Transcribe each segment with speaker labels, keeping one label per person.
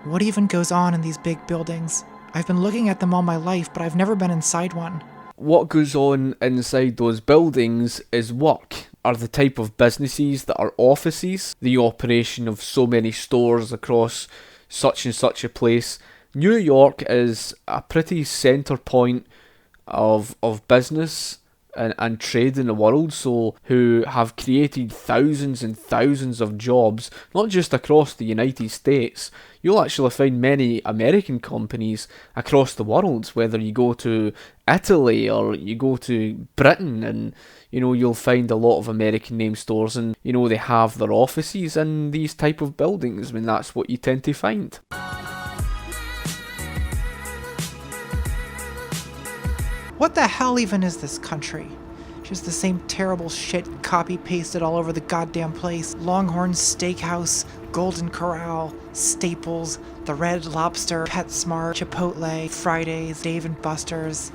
Speaker 1: What even goes on in these big buildings? I've been looking at them all my life, but I've never been inside one.
Speaker 2: What goes on inside those buildings is work, are the type of businesses that are offices, the operation of so many stores across such and such a place. New York is a pretty centre point of business and trade in the world, so who have created thousands and thousands of jobs, not just across the United States. You'll actually find many American companies across the world, whether you go to Italy or you go to Britain, and you'll find a lot of American name stores, and they have their offices in these type of buildings. I mean, that's what you tend to find.
Speaker 1: What the hell even is this country? Just the same terrible shit copy-pasted all over the goddamn place. Longhorn Steakhouse, Golden Corral, Staples, The Red Lobster, PetSmart, Chipotle, Fridays, Dave & Buster's.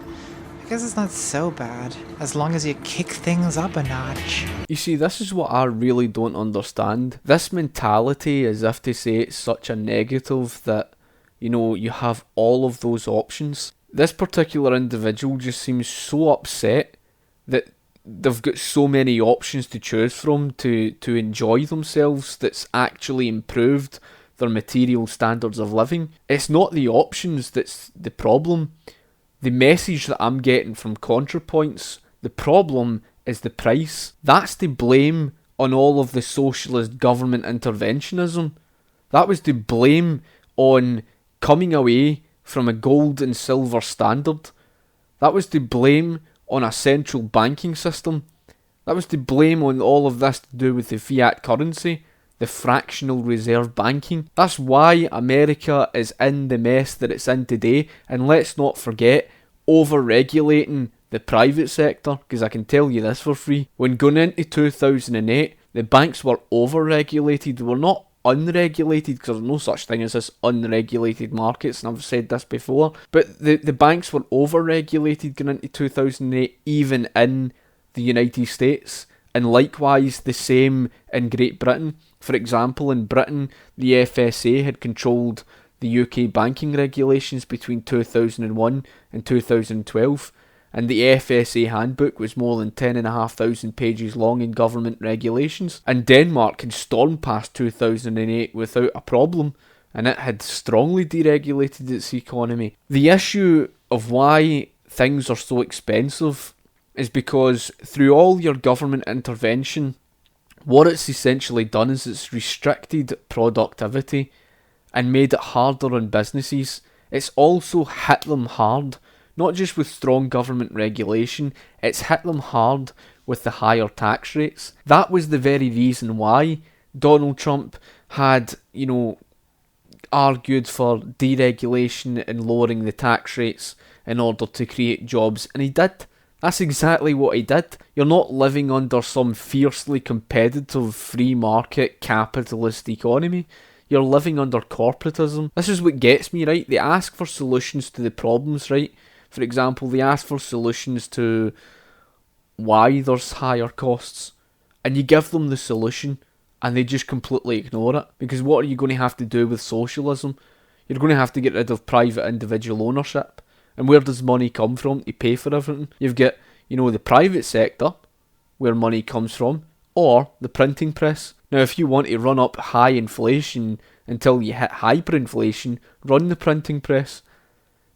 Speaker 1: I guess it's not so bad, as long as you kick things up a notch.
Speaker 2: You see, this is what I really don't understand. This mentality, as if to say it's such a negative that, you have all of those options. This particular individual just seems so upset that they've got so many options to choose from to enjoy themselves that's actually improved their material standards of living. It's not the options that's the problem. The message that I'm getting from ContraPoints, the problem is the price. That's to blame on all of the socialist government interventionism. That was to blame on coming away from a gold and silver standard. That was to blame on a central banking system. That was to blame on all of this to do with the fiat currency, the fractional reserve banking. That's why America is in the mess that it's in today. And let's not forget, over-regulating the private sector, because I can tell you this for free. When going into 2008, the banks were over-regulated. They were not unregulated, because there's no such thing as this unregulated markets, and I've said this before, but the banks were over-regulated going into 2008, even in the United States, and likewise the same in Great Britain. For example, in Britain, the FSA had controlled the UK banking regulations between 2001 and 2012, and the FSA handbook was more than 10,500 pages long in government regulations. And Denmark had stormed past 2008 without a problem, and it had strongly deregulated its economy. The issue of why things are so expensive is because through all your government intervention, what it's essentially done is it's restricted productivity and made it harder on businesses. It's also hit them hard. Not just with strong government regulation, it's hit them hard with the higher tax rates. That was the very reason why Donald Trump had, argued for deregulation and lowering the tax rates in order to create jobs, and he did. That's exactly what he did. You're not living under some fiercely competitive free market capitalist economy. You're living under corporatism. This is what gets me, right? They ask for solutions to the problems, right? For example, they ask for solutions to why there's higher costs, and you give them the solution and they just completely ignore it. Because what are you going to have to do with socialism? You're going to have to get rid of private individual ownership. And where does money come from to pay for everything? You've got, the private sector, where money comes from, or the printing press. Now, if you want to run up high inflation until you hit hyperinflation, run the printing press.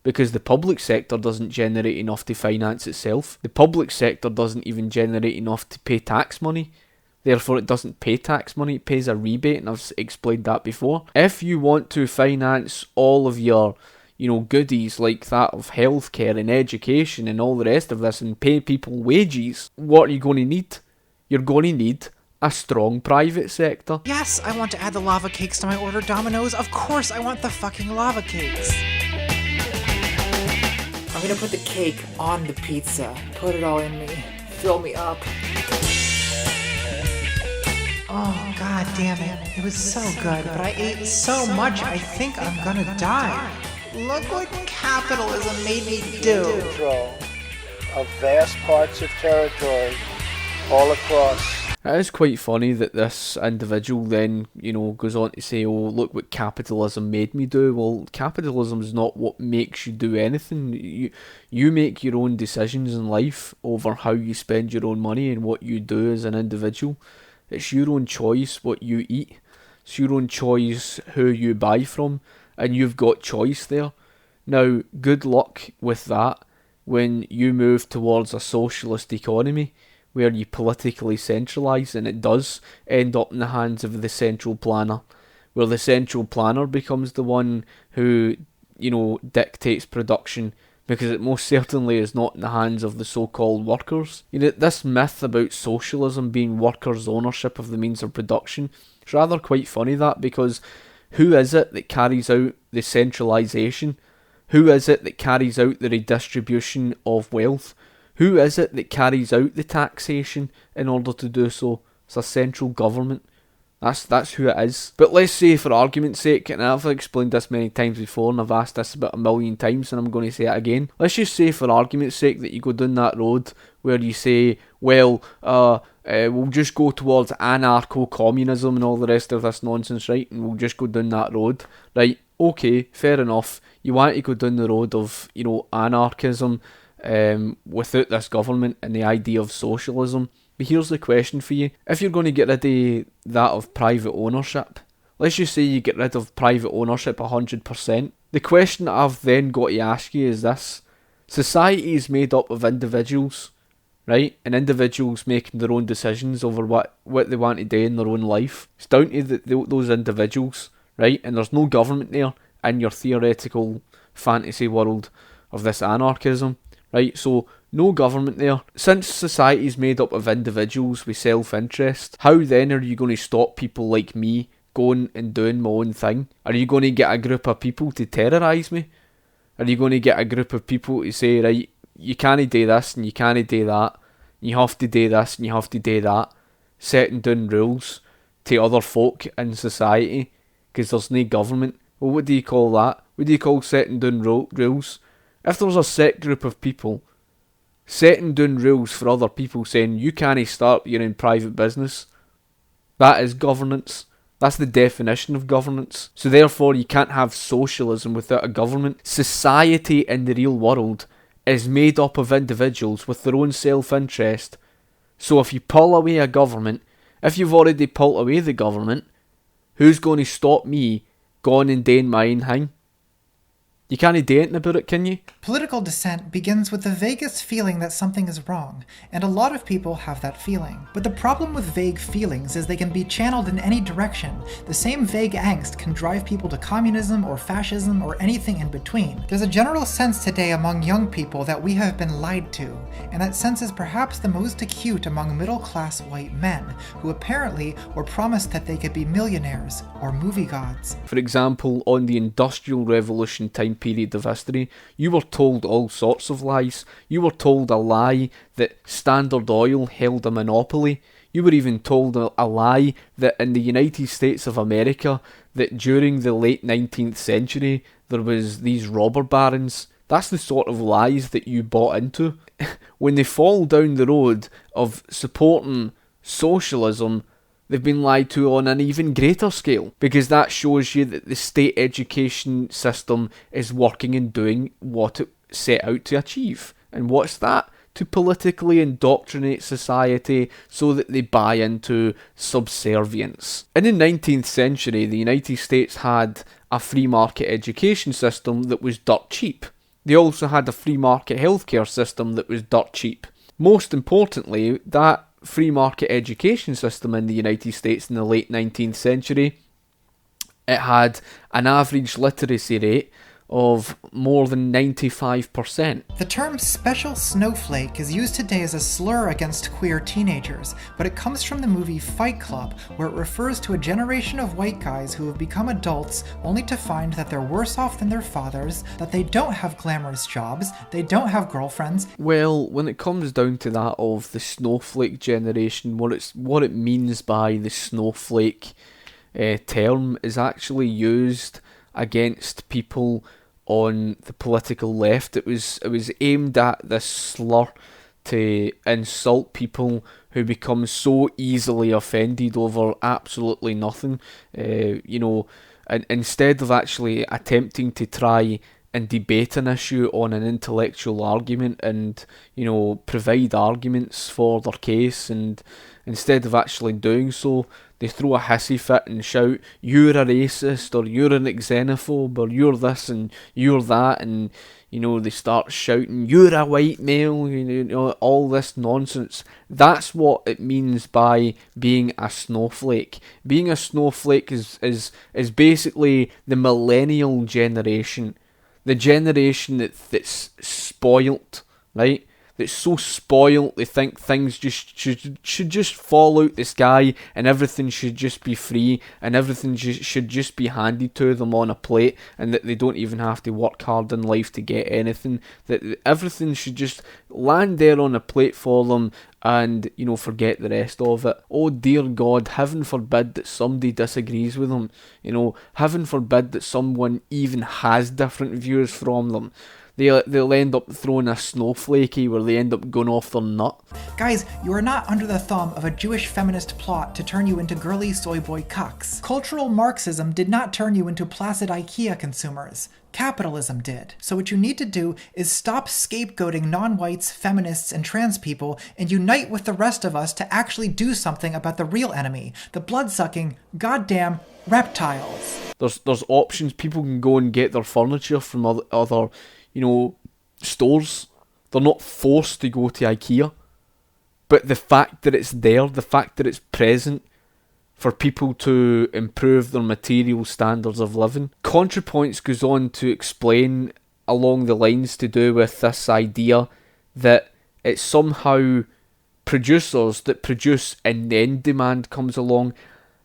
Speaker 2: Because the public sector doesn't generate enough to finance itself. The public sector doesn't even generate enough to pay tax money. Therefore, it doesn't pay tax money, it pays a rebate, and I've explained that before. If you want to finance all of your, goodies like that of healthcare and education and all the rest of this, and pay people wages, what are you going to need? You're going to need a strong private sector.
Speaker 1: Yes, I want to add the lava cakes to my order, Domino's. Of course, I want the fucking lava cakes. I'm gonna put the cake on the pizza. Put it all in me. Fill me up. Oh, god damn it. It was so good, but I ate so much I think I'm gonna die. Look what capitalism made me do.
Speaker 3: Control of vast parts of territory all across.
Speaker 2: It is quite funny that this individual then, goes on to say, oh, look what capitalism made me do. Well, capitalism is not what makes you do anything. You make your own decisions in life over how you spend your own money and what you do as an individual. It's your own choice what you eat. It's your own choice who you buy from, and you've got choice there. Now, good luck with that when you move towards a socialist economy, where you politically centralise, and it does end up in the hands of the central planner, where the central planner becomes the one who, dictates production, because it most certainly is not in the hands of the so-called workers. This myth about socialism being workers' ownership of the means of production, it's rather quite funny that, because who is it that carries out the centralisation? Who is it that carries out the redistribution of wealth? Who is it that carries out the taxation in order to do so? It's a central government. That's who it is. But let's say, for argument's sake, and I've explained this many times before, and I've asked this about 1,000,000 times, and I'm going to say it again. Let's just say, for argument's sake, that you go down that road where you say, well, we'll just go towards anarcho-communism and all the rest of this nonsense, right? And we'll just go down that road. Right, okay, fair enough. You want to go down the road of, anarchism, without this government and the idea of socialism. But here's the question for you. If you're going to get rid of that of private ownership, let's just say you get rid of private ownership 100%. The question that I've then got to ask you is this. Society is made up of individuals, right? And individuals making their own decisions over what they want to do in their own life. It's down to those individuals, right? And there's no government there in your theoretical fantasy world of this anarchism. Right, so no government there. Since society is made up of individuals with self-interest, how then are you going to stop people like me going and doing my own thing? Are you going to get a group of people to terrorise me? Are you going to get a group of people to say, right, you can't do this and you can't do that, you have to do this and you have to do that, setting down rules to other folk in society because there's no government? Well, what do you call that? What do you call setting down rules? If there's a set group of people setting down rules for other people, saying you can't start your own private business, that is governance. That's the definition of governance. So therefore you can't have socialism without a government. Society in the real world is made up of individuals with their own self-interest. So if you pull away a government, if you've already pulled away the government, who's going to stop me going and doing my own thing? You can't do anything about it, can you?
Speaker 1: Political dissent begins with the vaguest feeling that something is wrong, and a lot of people have that feeling. But the problem with vague feelings is they can be channeled in any direction. The same vague angst can drive people to communism or fascism or anything in between. There's a general sense today among young people that we have been lied to, and that sense is perhaps the most acute among middle-class white men, who apparently were promised that they could be millionaires or movie gods.
Speaker 2: For example, on the Industrial Revolution time period of history, you were told all sorts of lies. You were told a lie that Standard Oil held a monopoly. You were even told a lie that in the United States of America, that during the late 19th century, there was these robber barons. That's the sort of lies that you bought into. When they fall down the road of supporting socialism, they've been lied to on an even greater scale, because that shows you that the state education system is working and doing what it set out to achieve. And what's that? To politically indoctrinate society so that they buy into subservience. In the 19th century, the United States had a free market education system that was dirt cheap. They also had a free market healthcare system that was dirt cheap. Most importantly, that free market education system in the United States in the late 19th century, it had an average literacy rate of more than 95%.
Speaker 1: The term special snowflake is used today as a slur against queer teenagers, but it comes from the movie Fight Club, where it refers to a generation of white guys who have become adults only to find that they're worse off than their fathers, that they don't have glamorous jobs, they don't have girlfriends.
Speaker 2: Well, when it comes down to that of the snowflake generation, what it means by the snowflake term is actually used against people on the political left. It was aimed at this slur to insult people who become so easily offended over absolutely nothing. And instead of actually attempting to try and debate an issue on an intellectual argument and, provide arguments for their case, and instead of actually doing so, they throw a hissy fit and shout, "You're a racist," or "You're a xenophobe," or "You're this," and "You're that," and, they start shouting, "You're a white male," all this nonsense. That's what it means by being a snowflake. Being a snowflake is basically the millennial generation. The generation that's spoilt, right? That's so spoilt they think things just should just fall out the sky, and everything should just be free, and everything should just be handed to them on a plate, and that they don't even have to work hard in life to get anything. That everything should just land there on a plate for them, and forget the rest of it. Oh dear God, heaven forbid that somebody disagrees with them. Heaven forbid that someone even has different views from them. They'll end up throwing a snowflakey where they end up going off their nut.
Speaker 1: Guys, you are not under the thumb of a Jewish feminist plot to turn you into girly soy boy cucks. Cultural Marxism did not turn you into placid IKEA consumers. Capitalism did. So what you need to do is stop scapegoating non-whites, feminists, and trans people, and unite with the rest of us to actually do something about the real enemy, the blood-sucking, goddamn reptiles.
Speaker 2: There's options. People can go and get their furniture from other stores. They're not forced to go to IKEA. But the fact that it's there, the fact that it's present for people to improve their material standards of living. ContraPoints goes on to explain along the lines to do with this idea that it's somehow producers that produce and then demand comes along.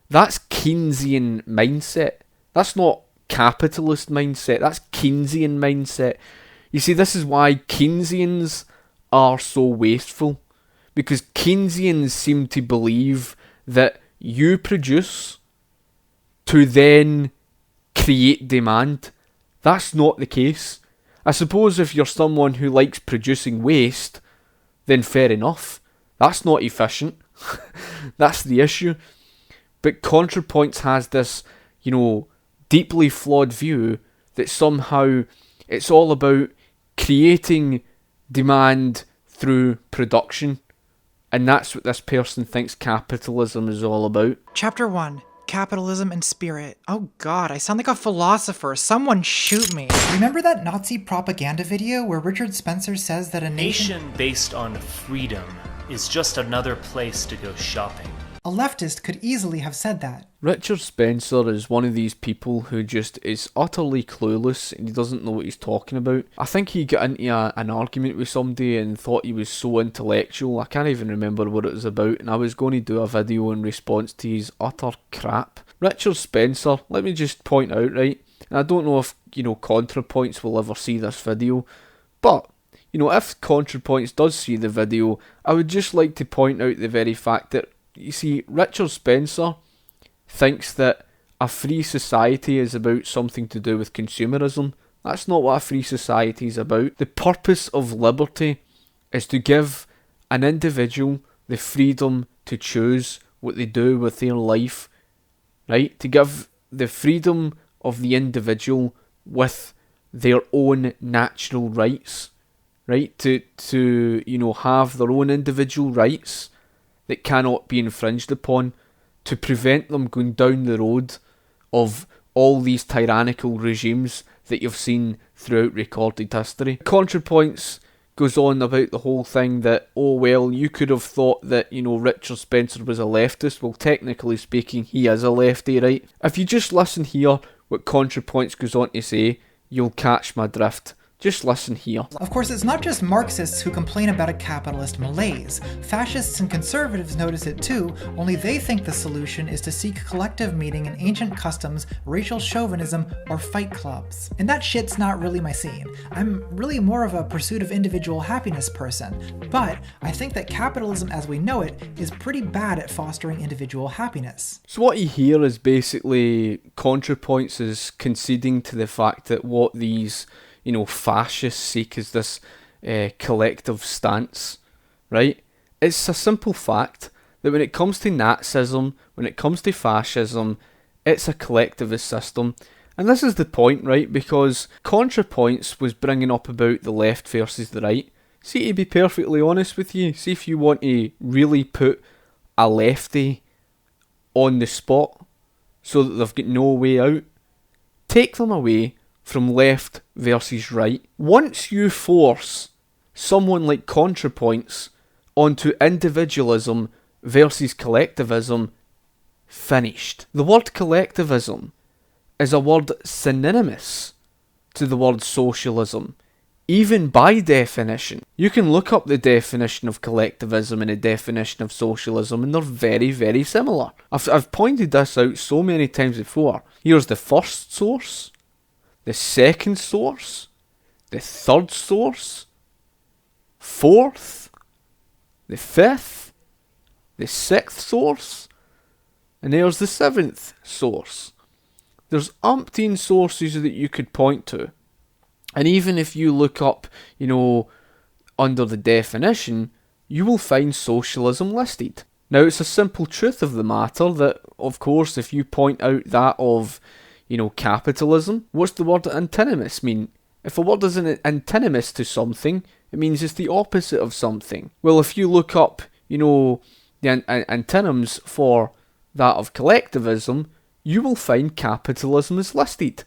Speaker 2: That's Keynesian mindset. That's not capitalist mindset. That's Keynesian mindset. You see, this is why Keynesians are so wasteful. Because Keynesians seem to believe that you produce to then create demand. That's not the case. I suppose if you're someone who likes producing waste, then fair enough. That's not efficient. That's the issue. But ContraPoints has this, deeply flawed view that somehow it's all about creating demand through production. And that's what this person thinks capitalism is all about.
Speaker 1: Chapter 1. Capitalism and Spirit. Oh god, I sound like a philosopher. Someone shoot me. Remember that Nazi propaganda video where Richard Spencer says that a
Speaker 3: nation based on freedom is just another place to go shopping?
Speaker 1: A leftist could easily have said that.
Speaker 2: Richard Spencer is one of these people who just is utterly clueless and he doesn't know what he's talking about. I think he got into an argument with somebody and thought he was so intellectual. I can't even remember what it was about, and I was going to do a video in response to his utter crap. Richard Spencer, let me just point out, right, and I don't know if, ContraPoints will ever see this video, but, if ContraPoints does see the video, I would just like to point out the very fact that, you see, Richard Spencer thinks that a free society is about something to do with consumerism. That's not what a free society is about. The purpose of liberty is to give an individual the freedom to choose what they do with their life, right? To give the freedom of the individual with their own natural rights, right? To have their own individual rights that cannot be infringed upon, to prevent them going down the road of all these tyrannical regimes that you've seen throughout recorded history. ContraPoints goes on about the whole thing that, oh well, you could have thought that, Richard Spencer was a leftist. Well, technically speaking, he is a lefty, right? If you just listen here what ContraPoints goes on to say, you'll catch my drift. Just listen here.
Speaker 1: Of course, it's not just Marxists who complain about a capitalist malaise. Fascists and conservatives notice it too, only they think the solution is to seek collective meaning in ancient customs, racial chauvinism, or fight clubs. And that shit's not really my scene. I'm really more of a pursuit of individual happiness person, but I think that capitalism as we know it is pretty bad at fostering individual happiness.
Speaker 2: So what you hear is basically ContraPoints is conceding to the fact that what these fascists seek is this collective stance, right? It's a simple fact that when it comes to Nazism, when it comes to fascism, it's a collectivist system. And this is the point, right? Because ContraPoints was bringing up about the left versus the right. See, to be perfectly honest with you, see if you want to really put a lefty on the spot so that they've got no way out, take them away from left versus right. Once you force someone like ContraPoints onto individualism versus collectivism, finished. The word collectivism is a word synonymous to the word socialism, even by definition. You can look up the definition of collectivism and the definition of socialism, and they're very, very similar. I've pointed this out so many times before. Here's the first source, the second source, the third source, fourth, the fifth, the sixth source, and there's the seventh source. There's umpteen sources that you could point to. And even if you look up, under the definition, you will find socialism listed. Now, it's a simple truth of the matter that, of course, if you point out that of, capitalism, what's the word antinomous mean? If a word is an antinomous to something, it means it's the opposite of something. Well, if you look up, the antonyms for that of collectivism, you will find capitalism is listed.